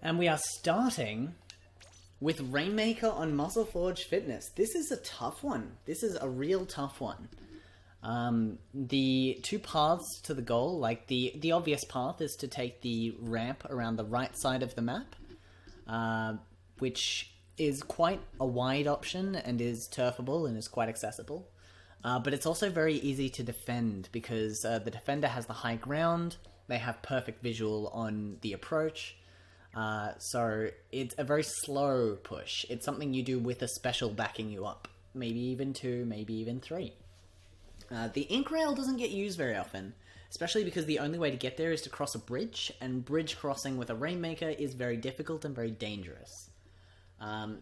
And we are starting with Rainmaker on Muscle Forge Fitness. This is a tough one. This is a real tough one. The two paths to the goal, like the obvious path is to take the ramp around the right side of the map, which is quite a wide option and is turfable and is quite accessible. But it's also very easy to defend because the defender has the high ground, they have perfect visual on the approach, so it's a very slow push. It's something you do with a special backing you up. Maybe even 2, maybe even 3. The ink rail doesn't get used very often, especially because the only way to get there is to cross a bridge, and bridge crossing with a Rainmaker is very difficult and very dangerous.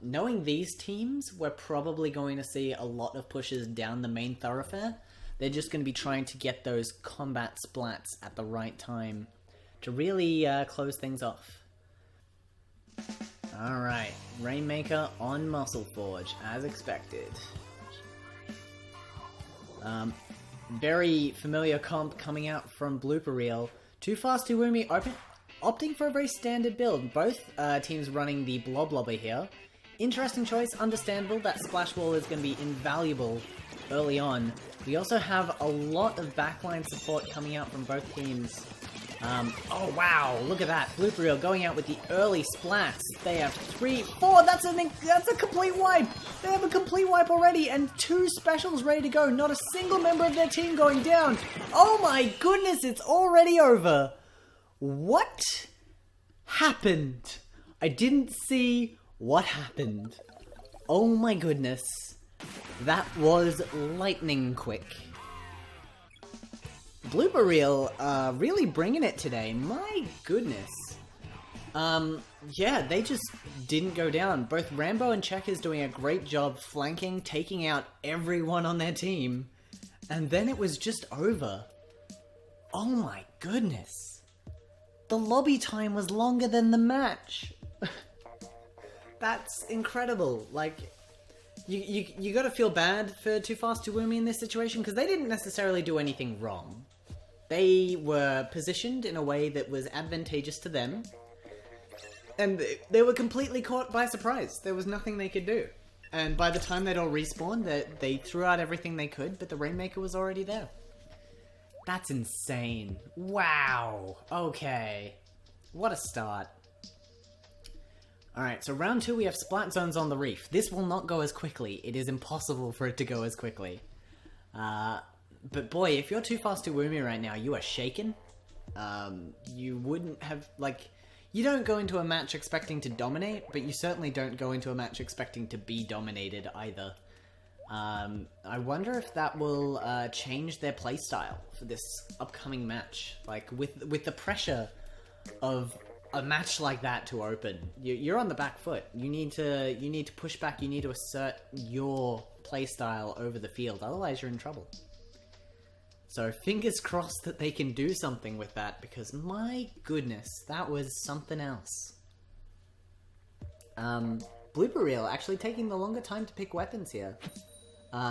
Knowing these teams, we're probably going to see a lot of pushes down the main thoroughfare. They're just going to be trying to get those combat splats at the right time to really close things off. Alright, Rainmaker on Muscle Forge, as expected. Very familiar comp coming out from Blooper Reel. Too Fast, Too Woomy opting for a very standard build. Both teams running the Blobber here. Interesting choice, understandable. That Splash Wall is going to be invaluable early on. We also have a lot of backline support coming out from both teams. Oh wow, look at that. Blooper Reel going out with the early splats. They have 3, 4, that's a complete wipe! They have a complete wipe already, and 2 specials ready to go. Not a single member of their team going down. Oh my goodness, it's already over! What happened? I didn't see what happened. Oh my goodness. That was lightning quick. Blooper Reel, really bringing it today. My goodness. Yeah, they just didn't go down. Both Rambo and Check is doing a great job flanking, taking out everyone on their team. And then it was just over. Oh my goodness. The lobby time was longer than the match. That's incredible. Like, you gotta feel bad for Too Fast, Too Woomy in this situation, because they didn't necessarily do anything wrong. They were positioned in a way that was advantageous to them, and they were completely caught by surprise. There was nothing they could do. And by the time they'd all respawned, they threw out everything they could, but the Rainmaker was already there. That's insane. Wow. Okay. What a start. Alright, so round 2 we have Splat Zones on the Reef. This will not go as quickly. It is impossible for it to go as quickly. But boy, if you're Too Fast, Too Woomy right now, you are shaken. You wouldn't have, like... You don't go into a match expecting to dominate, but you certainly don't go into a match expecting to be dominated either. I wonder if that will change their playstyle for this upcoming match. Like, with the pressure of a match like that to open, you're on the back foot. You need to push back. You need to assert your playstyle over the field. Otherwise, you're in trouble. So fingers crossed that they can do something with that, because my goodness, that was something else. Blooper Reel actually taking the longer time to pick weapons here.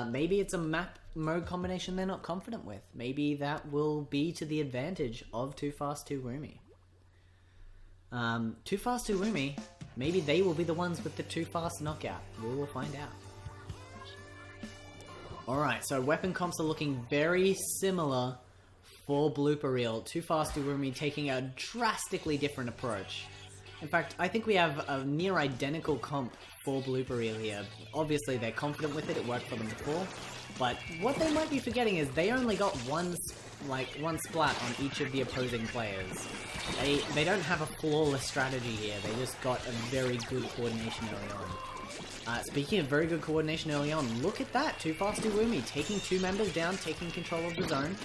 Maybe it's a map mode combination they're not confident with. Maybe that will be to the advantage of Too Fast, Too Woomy. Too Fast, Too Woomy, maybe they will be the ones with the Too Fast knockout. We will find out. Alright, so weapon comps are looking very similar for Blooper Reel. Too Fast, Too Woomy taking a drastically different approach. In fact, I think we have a near identical comp for Blooper Reel here. Obviously, they're confident with it. It worked for them before. But what they might be forgetting is they only got one splat on each of the opposing players. They don't have a flawless strategy here. They just got a very good coordination early on. Speaking of very good coordination early on, look at that. Too Fast, Too Woomy taking 2 members down, taking control of the zone.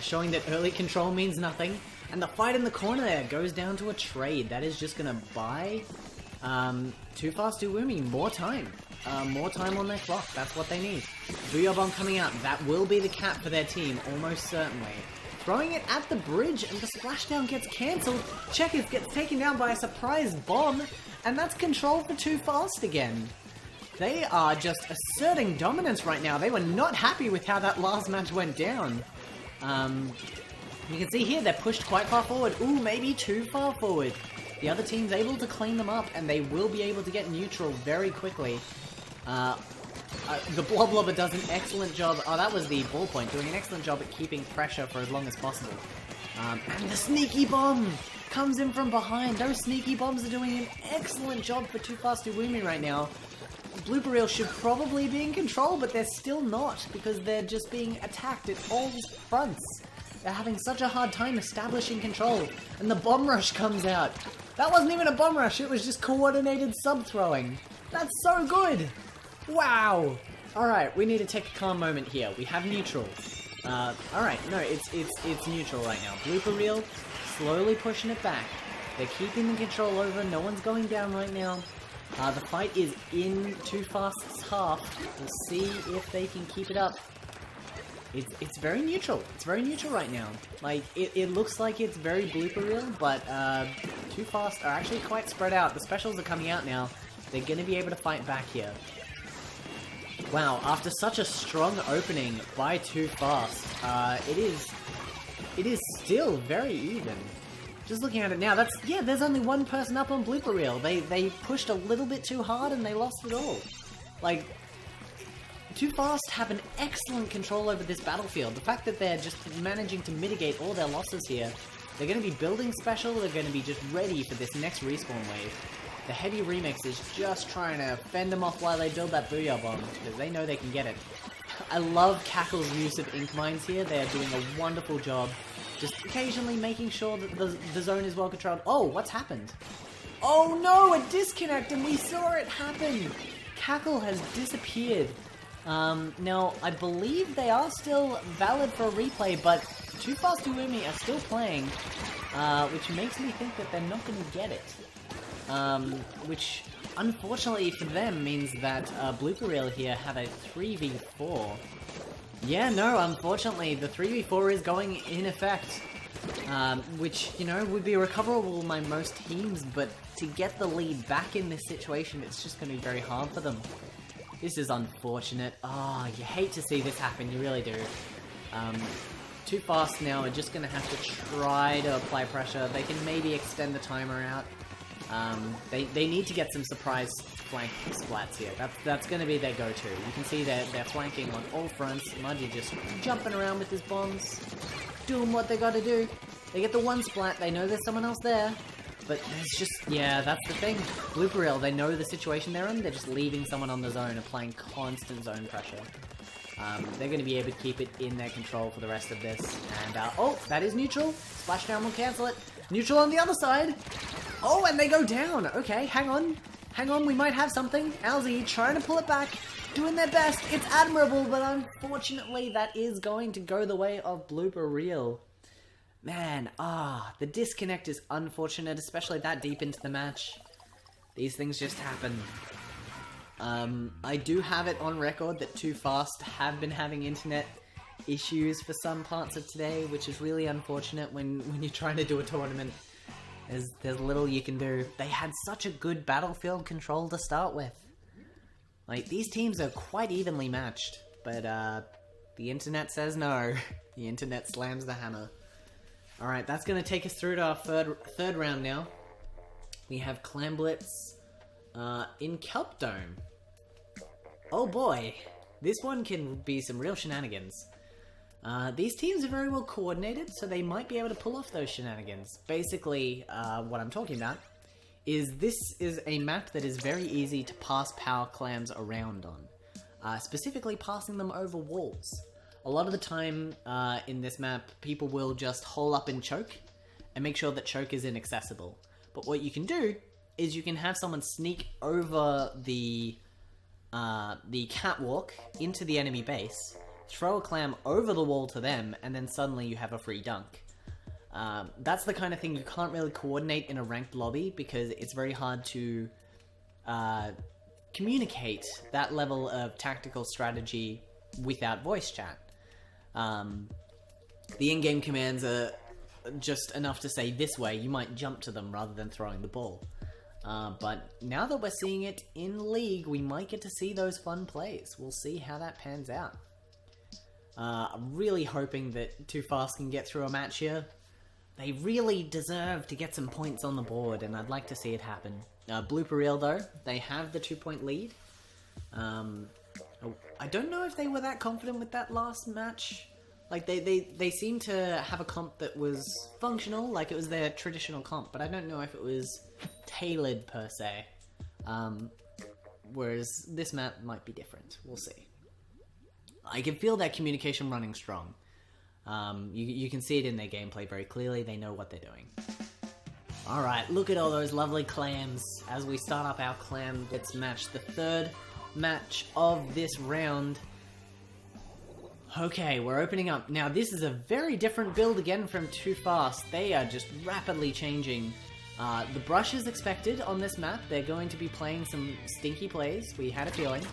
Showing that early control means nothing. And the fight in the corner there goes down to a trade. That is just going to buy Too Fast, Too Woomy more time. More time on their clock. That's what they need. Booyah Bomb coming out. That will be the cap for their team, almost certainly. Throwing it at the bridge, and the splashdown gets cancelled. Checkers gets taken down by a surprise bomb, and that's control for Too Fast again. They are just asserting dominance right now. They were not happy with how that last match went down. You can see here they're pushed quite far forward. Ooh, maybe too far forward. The other team's able to clean them up, and they will be able to get neutral very quickly. The Blooper does an excellent job. Oh, that was the ballpoint, doing an excellent job at keeping pressure for as long as possible. And the sneaky bomb comes in from behind. Those sneaky bombs are doing an excellent job for Too Fast Too Woomy right now. Blooper Reel should probably be in control, but they're still not, because they're just being attacked at all fronts. They're having such a hard time establishing control, and the bomb rush comes out. That wasn't even a bomb rush, it was just coordinated sub-throwing. That's so good! Wow! Alright, we need to take a calm moment here. We have neutral. Alright, no, it's neutral right now. Blooper Reel, slowly pushing it back. They're keeping the control over, no one's going down right now. The fight is in Too Fast's half. We'll see if they can keep it up. It's very neutral. It's very neutral right now. Like, it looks like it's very Blooper Reel, but Too Fast are actually quite spread out. The specials are coming out now. They're going to be able to fight back here. Wow, after such a strong opening by Too Fast, it is still very even. Just looking at it now, there's only one person up on Blooper Reel. They pushed a little bit too hard and they lost it all. Like, Too Fast have an excellent control over this battlefield. The fact that they're just managing to mitigate all their losses here. They're going to be building special, they're going to be just ready for this next respawn wave. The Heavy Remix is just trying to fend them off while they build that Booyah Bomb, because they know they can get it. I love Cackle's use of Ink Mines here. They are doing a wonderful job, just occasionally making sure that the zone is well controlled. Oh, what's happened? Oh no, a disconnect, and we saw it happen! Cackle has disappeared. Now, I believe they are still valid for a replay, but Too Fast Too Woomy are still playing, which makes me think that they're not going to get it. Which, unfortunately for them, means that Blooper Reel here have a 3v4. Yeah, no, unfortunately, the 3v4 is going in effect. Which, you know, would be recoverable by most teams, but to get the lead back in this situation, it's just going to be very hard for them. This is unfortunate. Oh, you hate to see this happen, you really do. Too Fast now are just going to have to try to apply pressure. They can maybe extend the timer out. They need to get some surprise flank splats here. That's going to be their go-to. You can see they're flanking on all fronts. Mudgy just jumping around with his bombs, doing what they got to do. They get the one splat, they know there's someone else there, but it's just, yeah, that's the thing. Blooper Reel, they know the situation they're in, they're just leaving someone on the zone, applying constant zone pressure. They're going to be able to keep it in their control for the rest of this. And, oh, that is neutral. Splashdown will cancel it. Neutral on the other side. Oh, and they go down. Okay, hang on. Hang on, we might have something. Alzy trying to pull it back, doing their best. It's admirable, but unfortunately that is going to go the way of Blooper Reel. Man, the disconnect is unfortunate, especially that deep into the match. These things just happen. I do have it on record that Too Fast have been having internet issues for some parts of today, which is really unfortunate when you're trying to do a tournament. There's little you can do. They had such a good battlefield control to start with. Like, these teams are quite evenly matched, but the internet says no. The internet slams the hammer. Alright, that's going to take us through to our third round now. We have Clam Blitz in Kelp Dome. Oh boy, this one can be some real shenanigans. These teams are very well coordinated, so they might be able to pull off those shenanigans. Basically, what I'm talking about is this is a map that is very easy to pass power clams around on. Specifically passing them over walls. A lot of the time in this map, people will just hole up and choke and make sure that choke is inaccessible. But what you can do is you can have someone sneak over the catwalk into the enemy base, throw a clam over the wall to them, and then suddenly you have a free dunk. That's the kind of thing you can't really coordinate in a ranked lobby because it's very hard to communicate that level of tactical strategy without voice chat. The in-game commands are just enough to say this way, you might jump to them rather than throwing the ball. But now that we're seeing it in League, we might get to see those fun plays. We'll see how that pans out. I'm really hoping that Too Fast can get through a match here. They really deserve to get some points on the board, and I'd like to see it happen. Blooper Reel, though, they have the 2-point lead. I don't know if they were that confident with that last match. Like, they seem to have a comp that was functional, like it was their traditional comp, but I don't know if it was tailored per se. Whereas this map might be different. We'll see. I can feel that communication running strong. You can see it in their gameplay very clearly. They know what they're doing. Alright, look at all those lovely clams as we start up our clam bits match. The third match of this round. Okay, we're opening up. Now this is a very different build again from Too Fast. They are just rapidly changing. The brush is expected on this map. They're going to be playing some stinky plays. We had a feeling.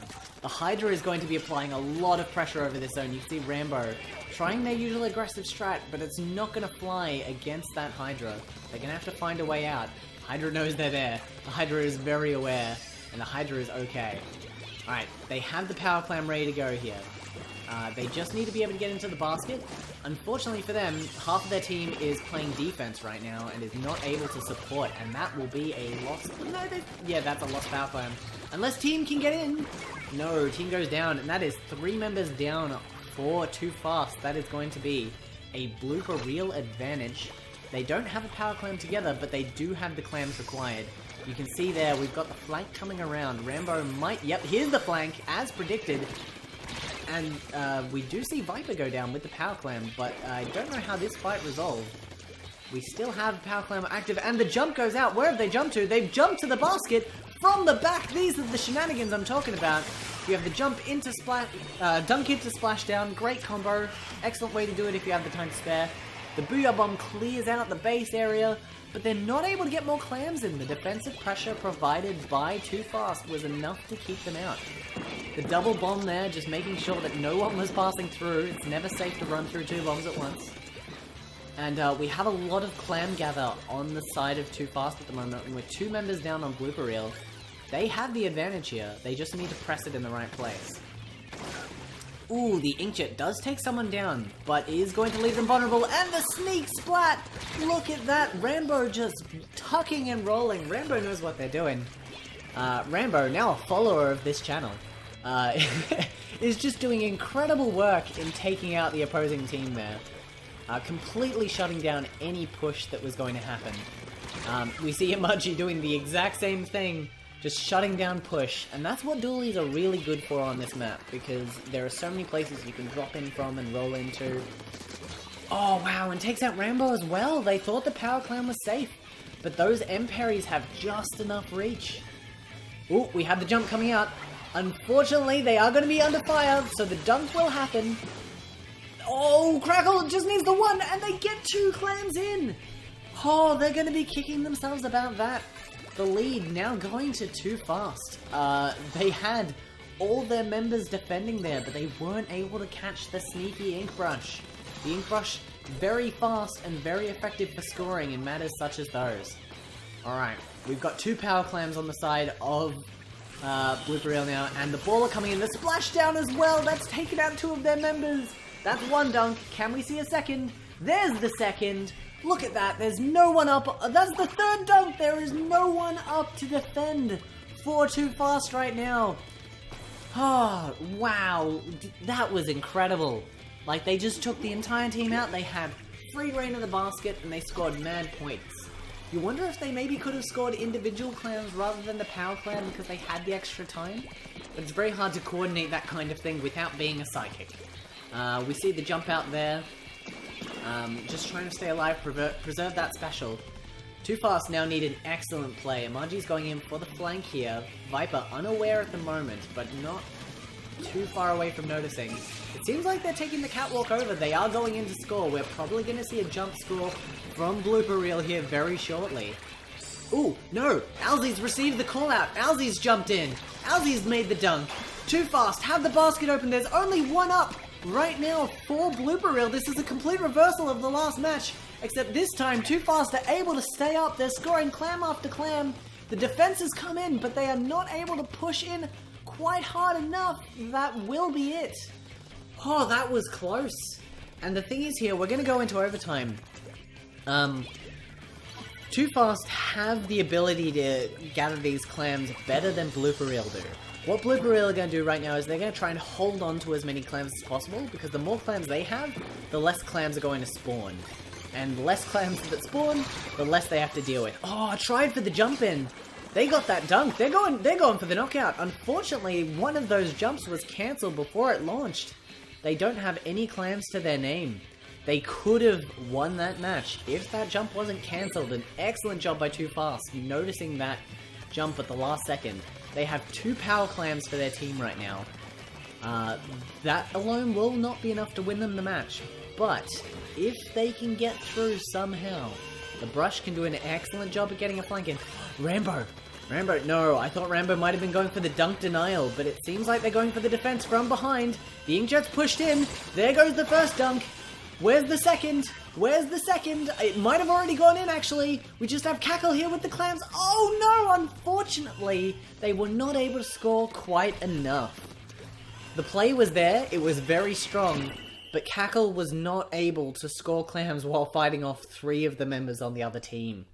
The Hydra is going to be applying a lot of pressure over this zone. You can see Rambo trying their usual aggressive strat, but it's not going to fly against that Hydra. They're going to have to find a way out. Hydra knows they're there. The Hydra is very aware, and the Hydra is okay. Alright, they have the Power Clam ready to go here. They just need to be able to get into the basket. Unfortunately for them, half of their team is playing defense right now and is not able to support, and that will be a lost... No, yeah, that's a lost Power Clam. Unless team can get in. No, team goes down, and that is 3 members down for Too Fast. That is going to be a Blooper Reel advantage. They don't have a Power Clam together, but they do have the clams required. You can see there, we've got the flank coming around. Rambo might... Yep, here's the flank, as predicted. And we do see Viper go down with the Power Clam, but I don't know how this fight resolved. We still have Power Clam active, and the jump goes out. Where have they jumped to? They've jumped to the basket from the back. These are the shenanigans I'm talking about. You have the jump into splash, dunk into splashdown. Great combo. Excellent way to do it if you have the time to spare. The Booyah Bomb clears out the base area, but they're not able to get more clams in. The defensive pressure provided by Too Fast was enough to keep them out. The double bomb there, just making sure that no one was passing through. It's never safe to run through 2 bombs at once. And we have a lot of clam gather on the side of Too Fast at the moment, and with 2 members down on Blooper Reel, they have the advantage here. They just need to press it in the right place. Ooh, the Inkjet does take someone down, but is going to leave them vulnerable, and the sneak splat! Look at that, Rambo just tucking and rolling. Rambo knows what they're doing. Rambo, now a follower of this channel, is just doing incredible work in taking out the opposing team there. Completely shutting down any push that was going to happen. We see Emoji doing the exact same thing, just shutting down push, and that's what dualies are really good for on this map, because there are so many places you can drop in from and roll into. Oh wow, and takes out Rambo as well. They thought the Power Clam was safe, but those M-parries have just enough reach. Ooh, we have the jump coming out. Unfortunately, they are going to be under fire, so the dunk will happen. Oh, Crackle just needs the 1, and they get 2 clams in. Oh, they're going to be kicking themselves about that. The lead now going to Too Fast. They had all their members defending there, but they weren't able to catch the sneaky Ink Brush. The Ink Brush, very fast and very effective for scoring in matters such as those. Alright, we've got 2 Power Clams on the side of Blooper Reel now, and the baller coming in. The splashdown as well, that's taken out 2 of their members. That's 1 dunk. Can we see a second? There's the second. Look at that, there's no one up. That's the 3rd dunk. There is no one up to defend for Too Fast right now. Oh, wow. That was incredible. Like, they just took the entire team out. They had free reign of the basket, and they scored mad points. You wonder if they maybe could have scored individual clams rather than the Power Clam because they had the extra time. But it's very hard to coordinate that kind of thing without being a psychic. We see the jump out there. Just trying to stay alive, preserve that special. Too Fast now need an excellent play. Amaji's going in for the flank here. Viper unaware at the moment, but not too far away from noticing. It seems like they're taking the catwalk over. They are going in to score. We're probably going to see a jump score from Blooper Reel here very shortly. Ooh, no! Alzi's received the call out. Alzi's jumped in. Alzi's made the dunk. Too Fast, have the basket open. There's only 1 up right now for Blooper Reel. This is a complete reversal of the last match, except this time Too Fast are able to stay up. They're scoring clam after clam. The defenses come in, but they are not able to push in quite hard enough. That will be it. Oh, that was close. And the thing is here, we're going to go into overtime. Too Fast have the ability to gather these clams better than Blooper Reel do. What Blooper Reel are going to do right now is they're going to try and hold on to as many clams as possible, because the more clams they have, the less clams are going to spawn. And the less clams that spawn, the less they have to deal with. Oh, I tried for the jump in. They got that dunk. They're going for the knockout. Unfortunately, one of those jumps was cancelled before it launched. They don't have any clams to their name. They could have won that match if that jump wasn't cancelled. An excellent job by Too Fast, noticing that jump at the last second. They have 2 power clams for their team right now. That alone will not be enough to win them the match. But if they can get through somehow, the Brush can do an excellent job at getting a flank in. Rambo! Rambo, no, I thought Rambo might have been going for the dunk denial, but it seems like they're going for the defense from behind. The Inkjet's pushed in. There goes the first dunk. Where's the second? Where's the second? It might have already gone in, actually. We just have Cackle here with the clams. Oh no, unfortunately, they were not able to score quite enough. The play was there, it was very strong, but Cackle was not able to score clams while fighting off 3 of the members on the other team.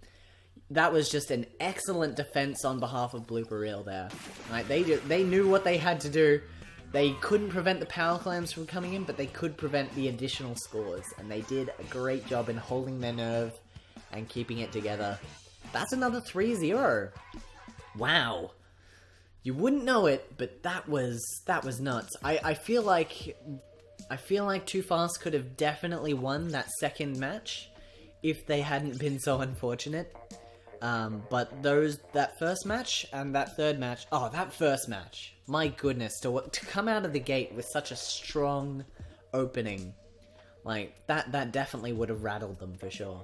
That was just an excellent defense on behalf of Blooper Reel there. Right, they knew what they had to do. They couldn't prevent the power clams from coming in, but they could prevent the additional scores. And they did a great job in holding their nerve and keeping it together. That's another 3-0. Wow. You wouldn't know it, but that was nuts. I feel like Too Fast could have definitely won that second match if they hadn't been so unfortunate. But that first match and that third match, oh, that first match, my goodness, to come out of the gate with such a strong opening, like, that definitely would have rattled them for sure.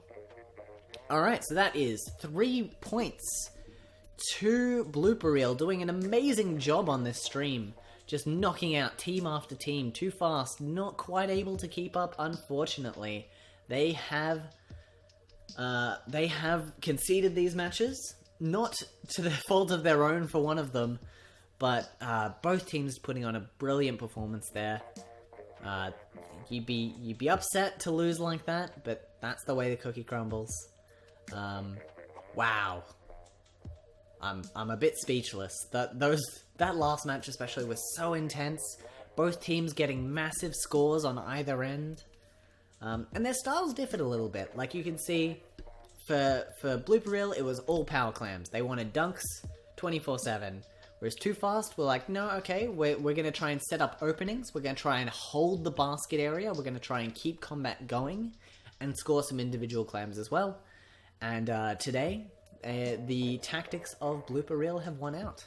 Alright, so that is 3 points to Blooper Reel, doing an amazing job on this stream, just knocking out team after team. Too Fast, not quite able to keep up, unfortunately. They have conceded these matches, not to the fault of their own for one of them, but both teams putting on a brilliant performance there. You'd be upset to lose like that, but that's the way the cookie crumbles. Wow. I'm a bit speechless. That last match especially was so intense. Both teams getting massive scores on either end. And their styles differed a little bit. Like you can see, for Blooper Reel, it was all power clams. They wanted dunks 24/7. Whereas Too Fast were like, no, okay, we're going to try and set up openings. We're going to try and hold the basket area. We're going to try and keep combat going and score some individual clams as well. And today, the tactics of Blooper Reel have won out.